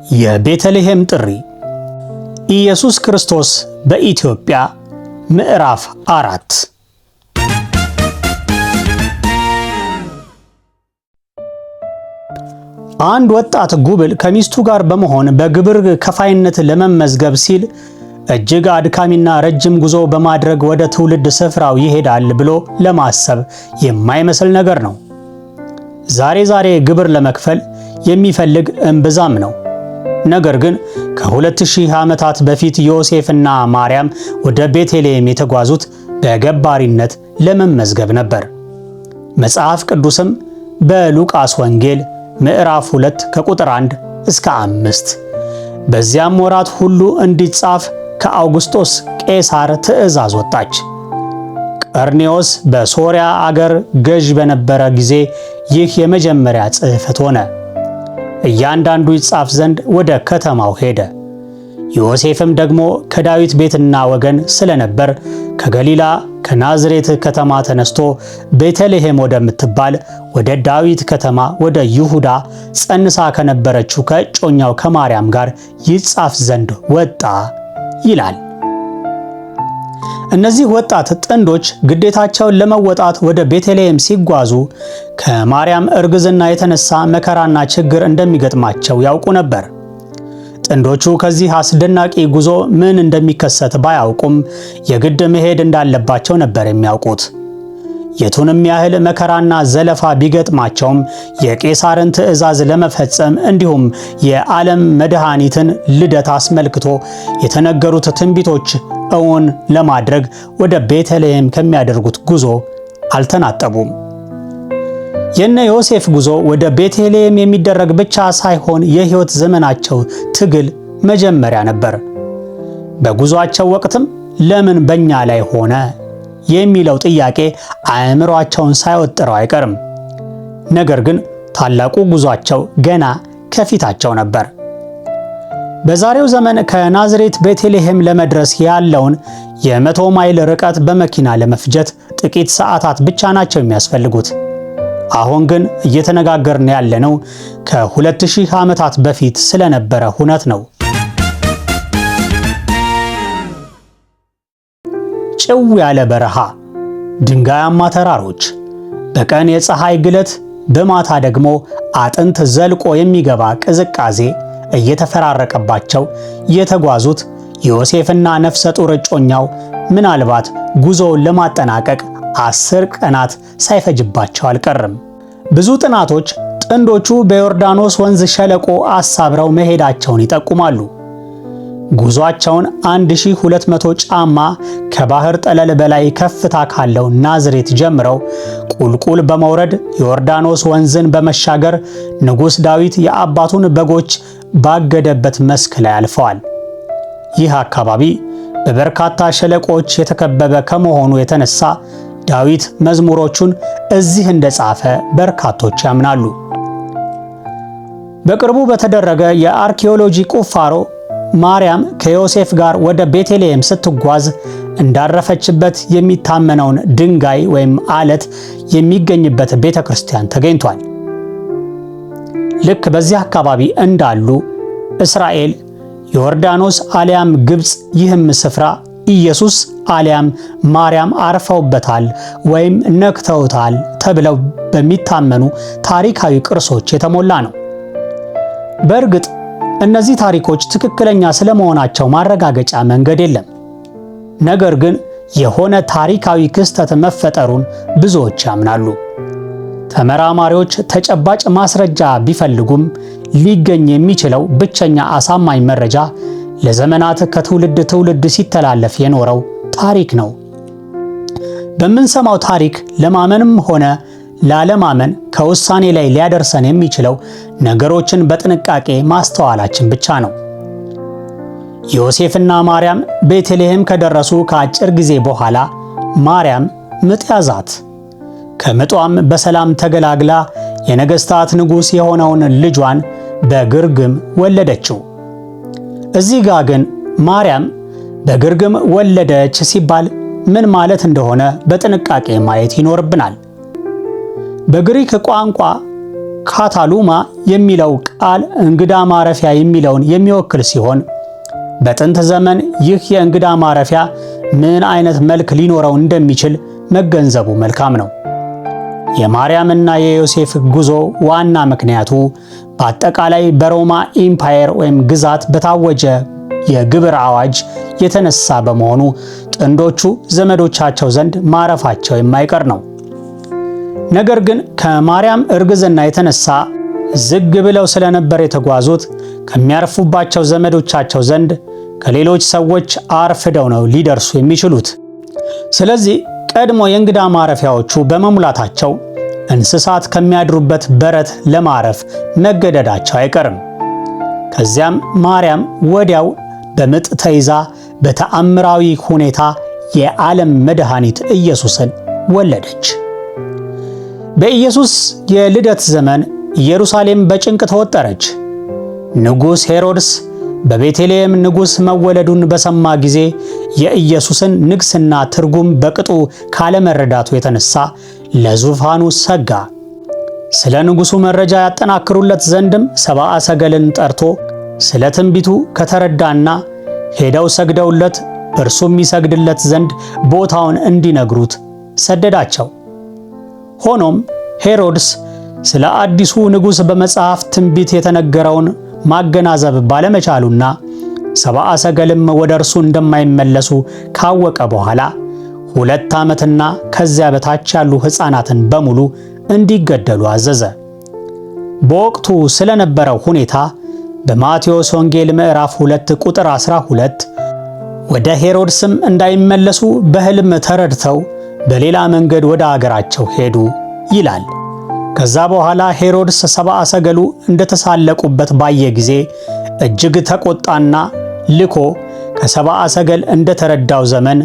የቤተልሔም ጥሪ ኢየሱስ ክርስቶስ በኢትዮጵያ ምዕራፍ 4 አንድ ወጣት ጉብል ከሚስቱ ጋር በመሆን በግብር ከፋይነት ለመመዝገብ ሲል እጅግ አድካሚና ረጅም ጉዞ በማድረግ ወደ ትውልድ ስፍራው ይሄዳል ብሎ ለማሰብ የማይመስል ነገር ነው። ዛሬ ግብር ለመክፈል የሚፈልግ እምብዛም ነው። ነገር ግን ከ2000 ዓመታት በፊት ዮሴፍና ማርያም ወደ ቤተልሔም የተጓዙት በገባሪነት ለመመዝገብ ነበር። መጽሐፍ ቅዱስም በሉቃስ ወንጌል ምዕራፍ 2 ከቁጥር 1 እስከ 5 በዚያም ወራት ሁሉ እንዲጻፍ ከአውግስጦስ ቄሳር ትእዛዝ ወጣች። ቀርኔዎስ በሶርያ አገር ገዥ በነበረ ጊዜ ይህ የመጀመሪያ ጽሕፈት ሆነ። እያንዳንዱ ይጻፍ ዘንድ ወደ ከተማው ሄደ። ዮሴፍም ደግሞ ከዳዊት ቤትና ወገን ስለነበር ከገሊላ ከናዝሬት ከተማ ተነስቶ ቤተልሔም ወደምትባል ወደ ዳዊት ከተማ ወደ ይሁዳ ጸንሳ ከነበረችው ከእጮኛው ከማርያም ጋር ይጻፍ ዘንድ ወጣ ይላል። እነዚህ ወጣት ጥንዶች ግዴታቸውን ለመወጣት ወደ ቤተልሔም ሲጓዙ ከማርያም እርግዝና የተነሳ መከራና ችግር እንደሚገጥማቸው ያውቁ ነበር። ጥንዶቹ ከዚህ አስደናቂ ጉዞ ምን እንደሚከሰት ባያውቁም የግድ መሄድ እንዳለባቸው ነበር የሚያውቁት። የቱንም ያህል መከራና ዘለፋ ቢገጥማቸውም የቄሳርን ትእዛዝ ለመፈጸም እንዲሁም የዓለም መድኃኒትን ልደት አስመልክቶ የተነገሩት ትንቢቶች እውን ለማድረግ ወደ ቤተልሔም ከሚያደርጉት ጉዞ አልተናጠቡም። የነ ዮሴፍ ጉዞ ወደ ቤተልሔም የሚደረግ ብቻ ሳይሆን የሕይወት ዘመናቸው ትግል መጀመሪያ ነበር። በጉዟቸው ወቅትም ለምን በእኛ ላይ ሆነ የሚለው ጥያቄ አእምሮአቸውን ሳይወጥረው አይቀርም። ነገር ግን ታላቁ ጉዟቸው ገና ከፊታቸው ነበር። በዛሬው ዘመን ከናዝሬት ቤተልሔም ለመድረስ ያለውን የ100 ማይል ርቀት በመኪና ለመፍጀት ጥቂት ሰዓታት ብቻ ናቸው የሚያስፈልጉት። አሁን ግን እየተነጋገርን ያለነው ከ2000 ዓመታት በፊት ስለነበረ ሁነት ነው። ጭው ያለ በረሃ፣ ድንጋያማ ተራሮች፣ በቀን የፀሐይ ግለት፣ በማታ ደግሞ አጥንት ዘልቆ የሚገባ ቅዝቃዜ እየተፈራረቀባቸው የተጓዙት ዮሴፍና ነፍሰ ጡር እጮኛው ምናልባት ጉዞውን ለማጠናቀቅ 10 ቀናት ሳይፈጅባቸው አልቀርም። ብዙ ጥናቶች ጥንዶቹ በዮርዳኖስ ወንዝ ሸለቆ አሳብረው መሄዳቸውን ይጠቁማሉ። ጉዟቸውን 1200 ጫማ ከባህር ጠለል በላይ ከፍታ ካለው ናዝሬት ጀምረው ቁልቁል በመውረድ ዮርዳኖስ ወንዝን በመሻገር ንጉሥ ዳዊት የአባቱን በጎች ባገደበት መስክ ላይ አልፈዋል። ይህ አካባቢ በበርካታ ሸለቆዎች የተከበበ ከመሆኑ የተነሳ ዳዊት መዝሙሮቹን እዚህ እንደጻፈ በርካቶች ያምናሉ። በቅርቡ በተደረገ የአርኪኦሎጂ ቁፋሮ ማርያም ከዮሴፍ ጋር ወደ ቤተልሔም ስትጓዝ እንዳረፈችበት የሚታመነውን ድንጋይ ወይም አለት የሚገኝበት ቤተክርስቲያን ተገኝቷል። ልክ በዚህ አካባቢ እንዳሉ እስራኤል፣ ዮርዳኖስ አሊያም ግብጽ፣ ይህም ስፍራ ኢየሱስ አሊያም ማርያም አርፈውበታል ወይም ነክተውታል ተብለው በሚታመኑ ታሪካዊ ቅርሶች የተሞላ ነው። በእርግጥ እነዚህ ታሪኮች ትክክለኛ ስለመሆናቸው ማረጋገጫ መንገድ የለም። ነገር ግን የሆነ ታሪካዊ ክስተት መፈጠሩን ብዙዎች ያምናሉ። ተመራማሪዎች ተጨባጭ ማስረጃ ቢፈልጉም ሊገኝ የሚችለው ብቸኛ አሳማኝ መረጃ ለዘመናት ከትውልድ ትውልድ ሲተላለፍ የኖረው ታሪክ ነው። በምንሰማው ታሪክ ለማመንም ሆነ ላለማመን ከውሳኔ ላይ ሊያደርሰን የሚችለው ነገሮችን በጥንቃቄ ማስተዋላችን ብቻ ነው። ዮሴፍና ማርያም ቤተልሔም ከደረሱ ከአጭር ጊዜ በኋላ ማርያም ምጥ ያዛት። ከምጧም በሰላም ተገላግላ የነገሥታት ንጉሥ የሆነውን ልጇን በግርግም ወለደችው። እዚህ ጋር ግን ማርያም በግርግም ወለደች ሲባል ምን ማለት እንደሆነ በጥንቃቄ ማየት ይኖርብናል። በግሪክ ቋንቋ ካታሉማ የሚለው ቃል እንግዳ ማረፊያ የሚለውን የሚወክል ሲሆን በጥንት ዘመን ይህ የእንግዳ ማረፊያ ምን አይነት መልክ ሊኖረው እንደሚችል መገንዘቡ መልካም ነው። የማርያምና የዮሴፍ ጉዞ ዋና ምክንያቱ በአጠቃላይ በሮማ ኢምፓየር ወይም ግዛት በታወጀ የግብር አዋጅ የተነሳ በመሆኑ ጥንዶቹ ዘመዶቻቸው ዘንድ ማረፋቸው የማይቀር ነው። ነገር ግን ከማርያም እርግዝና የተነሳ ዝግ ብለው ስለነበር የተጓዙት ከሚያርፉባቸው ዘመዶቻቸው ዘንድ ከሌሎች ሰዎች አርፍደው ነው ሊደርሱ የሚችሉት። ስለዚህ ቀድሞ የእንግዳ ማረፊያዎቹ በመሙላታቸው እንስሳት ከሚያድሩበት በረት ለማረፍ መገደዳቸው አይቀርም። ከዚያም ማርያም ወዲያው በምጥ ተይዛ በተአምራዊ ሁኔታ የዓለም መድኃኒት ኢየሱስን ወለደች። በኢየሱስ የልደት ዘመን ኢየሩሳሌም በጭንቅ ተወጠረች። ንጉሥ ሄሮድስ በቤተልሔም ንጉሥ መወለዱን በሰማ ጊዜ የኢየሱስን ንግሥና ትርጉም በቅጡ ካለመረዳቱ የተነሳ ለዙፋኑ ሰጋ። ስለ ንጉሡ መረጃ ያጠናክሩለት ዘንድም ሰብአ ሰገልን ጠርቶ ስለ ትንቢቱ ከተረዳና ሄደው ሰግደውለት እርሱም ይሰግድለት ዘንድ ቦታውን እንዲነግሩት ሰደዳቸው። ሆኖም ሄሮድስ ስለ አዲሱ ንጉሥ በመጽሐፍ ትንቢት የተነገረውን ማገናዘብ ባለመቻሉና ሰብአ ሰገልም ወደ እርሱ እንደማይመለሱ ካወቀ በኋላ 2 ዓመትና ከዚያ በታች ያሉ ሕፃናትን በሙሉ እንዲገደሉ አዘዘ። በወቅቱ ስለነበረው ሁኔታ በማቴዎስ ወንጌል ምዕራፍ 2 ቁጥር 12 ወደ ሄሮድስም እንዳይመለሱ በሕልም ተረድተው በሌላ መንገድ ወደ አገራቸው ሄዱ ይላል። ከዛ በኋላ ሄሮድስ ሰብአ ሰገሉ እንደተሳለቁበት ባየ ጊዜ እጅግ ተቆጣና ልኮ ከሰብአ ሰገል እንደተረዳው ዘመን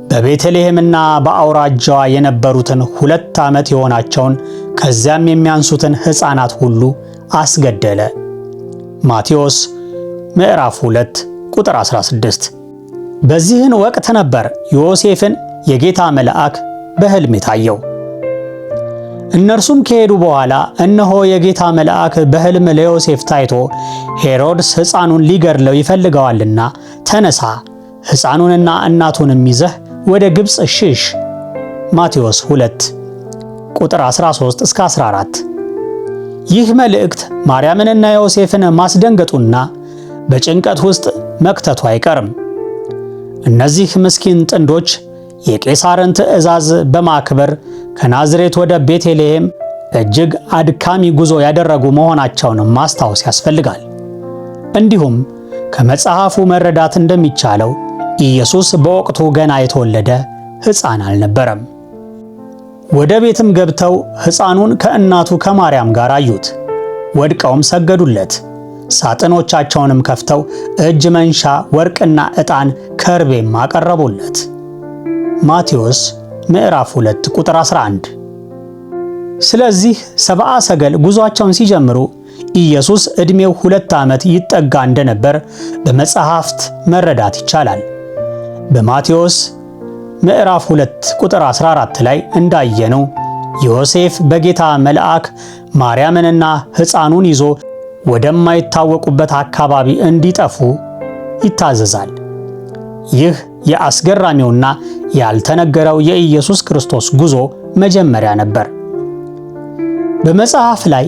በቤተልሔምና በአውራጃዋ የነበሩትን 2 ዓመት የሆናቸውን ከዚያም የሚያንሱትን ሕፃናት ሁሉ አስገደለ። ማቴዎስ ምዕራፍ 2 ቁጥር 16። በዚህን ወቅት ነበር ዮሴፍን የጌታ መልአክ በሕልም ታየው። እነርሱም ከሄዱ በኋላ እነሆ የጌታ መልአክ በሕልም ለዮሴፍ ታይቶ ሄሮድስ ሕፃኑን ሊገድለው ይፈልገዋልና ተነሳ፣ ሕፃኑንና እናቱንም ይዘህ ወደ ግብፅ ሽሽ። ማቴዎስ 2 ቁጥር 13 እስከ 14። ይህ መልእክት ማርያምንና ዮሴፍን ማስደንገጡና በጭንቀት ውስጥ መክተቱ አይቀርም። እነዚህ ምስኪን ጥንዶች የቄሳርን ትእዛዝ በማክበር ከናዝሬት ወደ ቤተልሔም እጅግ አድካሚ ጉዞ ያደረጉ መሆናቸውን ማስታወስ ያስፈልጋል። እንዲሁም ከመጽሐፉ መረዳት እንደሚቻለው ኢየሱስ በወቅቱ ገና የተወለደ ሕፃን አልነበረም። ወደ ቤትም ገብተው ሕፃኑን ከእናቱ ከማርያም ጋር አዩት። ወድቀውም ሰገዱለት። ሳጥኖቻቸውንም ከፍተው እጅ መንሻ ወርቅና ዕጣን ከርቤም አቀረቡለት። ማቴዎስ ምዕራፍ 2 ቁጥር 11። ስለዚህ ሰብአ ሰገል ጉዟቸውን ሲጀምሩ ኢየሱስ ዕድሜው 2 ዓመት ይጠጋ እንደነበር በመጽሐፍት መረዳት ይቻላል። በማቴዎስ ምዕራፍ 2 ቁጥር 14 ላይ እንዳየነው ዮሴፍ በጌታ መልአክ ማርያምንና ሕፃኑን ይዞ ወደማይታወቁበት አካባቢ እንዲጠፉ ይታዘዛል። ይህ የአስገራሚውና ያልተነገረው የኢየሱስ ክርስቶስ ጉዞ መጀመሪያ ነበር። በመጽሐፍ ላይ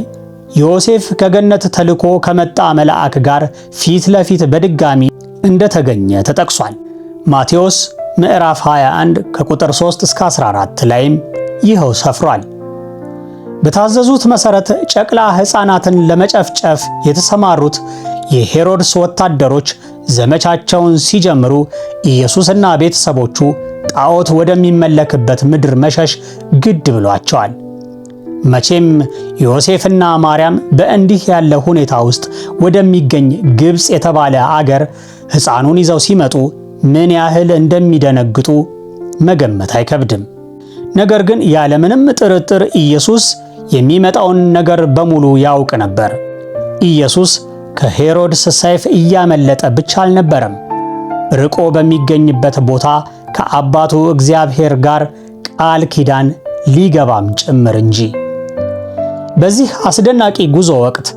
ዮሴፍ ከገነት ተልኮ ከመጣ መልአክ ጋር ፊት ለፊት በድጋሚ እንደተገኘ ተጠቅሷል። ማቴዎስ ምዕራፍ 21 ከቁጥር 3 እስከ 14 ላይም ይኸው ሰፍሯል። በታዘዙት መሰረት ጨቅላ ሕፃናትን ለመጨፍጨፍ የተሰማሩት የሄሮድስ ወታደሮች ዘመቻቸውን ሲጀምሩ ኢየሱስና ቤተሰቦቹ ጣዖት ወደሚመለክበት ምድር መሸሽ ግድ ብሏቸዋል። መቼም ዮሴፍና ማርያም በእንዲህ ያለ ሁኔታ ውስጥ ወደሚገኝ ግብፅ የተባለ አገር ሕፃኑን ይዘው ሲመጡ ምን ያህል እንደሚደነግጡ መገመት አይከብድም። ነገር ግን ያለምንም ጥርጥር ኢየሱስ የሚመጣውን ነገር በሙሉ ያውቅ ነበር። ኢየሱስ ከሄሮድስ ሰይፍ እያመለጠ ብቻ አልነበረም፣ ርቆ በሚገኝበት ቦታ ከአባቱ እግዚአብሔር ጋር ቃል ኪዳን ሊገባም ጭምር እንጂ። በዚህ አስደናቂ ጉዞ ወቅት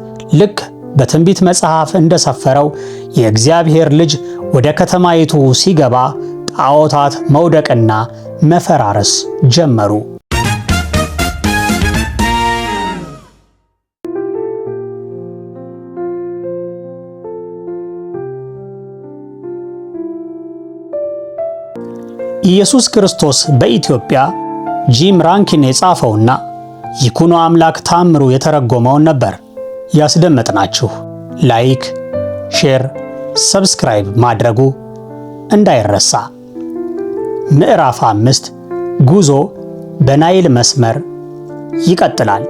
ልክ በትንቢት መጽሐፍ እንደሰፈረው የእግዚአብሔር ልጅ ወደ ከተማይቱ ሲገባ ጣዖታት መውደቅና መፈራረስ ጀመሩ። ኢየሱስ ክርስቶስ በኢትዮጵያ ጂም ራንኪን የጻፈውና ይኩኖ አምላክ ታምሩ የተረጎመውን ነበር ያስደመጥናችሁ። ላይክ፣ ሼር፣ ሰብስክራይብ ማድረጉ እንዳይረሳ። ምዕራፍ 5 ጉዞ በናይል መስመር ይቀጥላል።